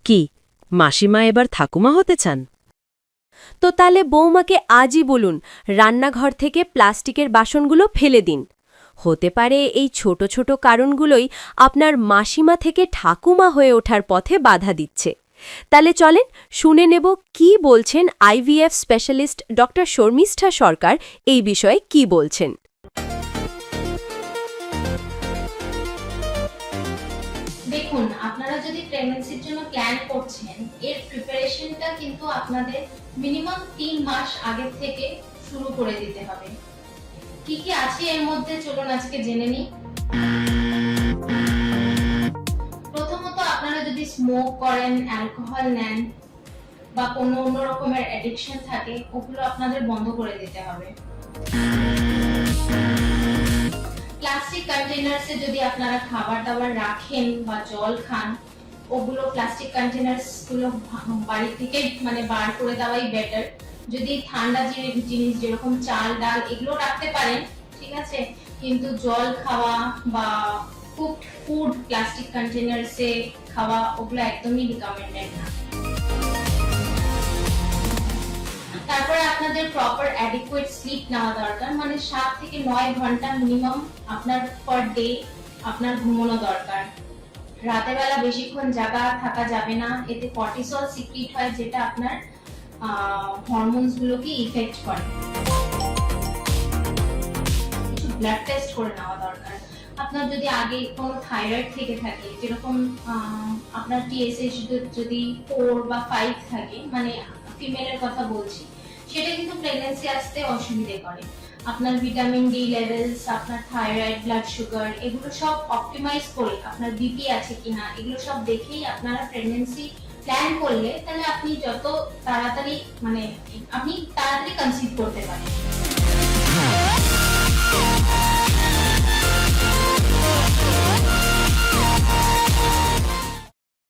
কি মাসিমা এবার ঠাকুমা হতে চান? তো তাহলে বৌমাকে আজই বলুন রান্নাঘর থেকে প্লাস্টিকের বাসনগুলো ফেলে দিন। হতে পারে এই ছোট ছোট কারণগুলোই আপনার মাসিমা থেকে ঠাকুমা হয়ে ওঠার পথে বাধা দিচ্ছে। তাহলে চলেন শুনে নেব কি বলছেন আইভিএফ স্পেশালিস্ট ডক্টর শর্মিষ্ঠা সরকার এই বিষয়ে কি বলছেন। দেখুন, আপনারা যদি প্রেগন্যান্সির জন্য প্ল্যান করছেন, এর প্রিপারেশনটা কিন্তু আপনাদের মিনিমাম 3 মাস আগে থেকে শুরু করে দিতে হবে। কি কি আছে এর মধ্যে চলুন আজকে জেনে নিই। প্রথমত, আপনারা যদি স্মোক করেন, অ্যালকোহল নেন বা কোনো অন্য রকমের অ্যাডিকশন থাকে, ওগুলো আপনাদের বন্ধ করে দিতে হবে। প্লাস্টিক কন্টেনার্সে যদি আপনারা খাবার দাবার রাখেন বা জল খান, ওগুলো প্লাস্টিক কন্টেনার্স গুলো বাড়ি থেকে বার করে দেওয়াই বেটার। যদি ঠান্ডা জিনিস যেরকম চাল ডাল এগুলো রাখতে পারেন, ঠিক আছে, কিন্তু জল খাওয়া বা কুকড ফুড প্লাস্টিক কন্টেনার্সে খাওয়া ওগুলো একদমই রিকমেন্ডেড না। তারপরে আপনাদের প্রপার অ্যাডিকুয়েট স্লিপ নেওয়া দরকার, 7 থেকে 9 ঘন্টা মিনিমাম আপনার পার ডে আপনার ঘুমানো দরকার। রাতের বেলা বেশিক্ষণ জাগা থাকা যাবে না, এতে কর্টিসল সিক্রিট হয় যেটা আপনার হরমোনস গুলোকে ইফেক্ট করে। কিছু ব্লাড টেস্ট করে নেওয়া দরকার। আপনার যদি আগে কোনো থাইরয়েড থেকে থাকে, যেরকম আপনার টিএসএইচ যদি 4 বা 5 থাকে, ফিমেলের কথা বলছি, সেটা কিন্তু প্রেগন্যান্সি আসতে অসুবিধে করে। আপনার ভিটামিন ডি লেভেলস, আপনার থাইরয়েড, ব্লাড সুগার এগুলো সব অপটিমাইজ করে, আপনার বিপি আছে কিনা এগুলো সব দেখেই আপনারা প্রেগন্যান্সি প্ল্যান করলে তাহলে আপনি যত তাড়াতাড়ি আপনি তাড়াতাড়ি কনসিভ করতে পারেন।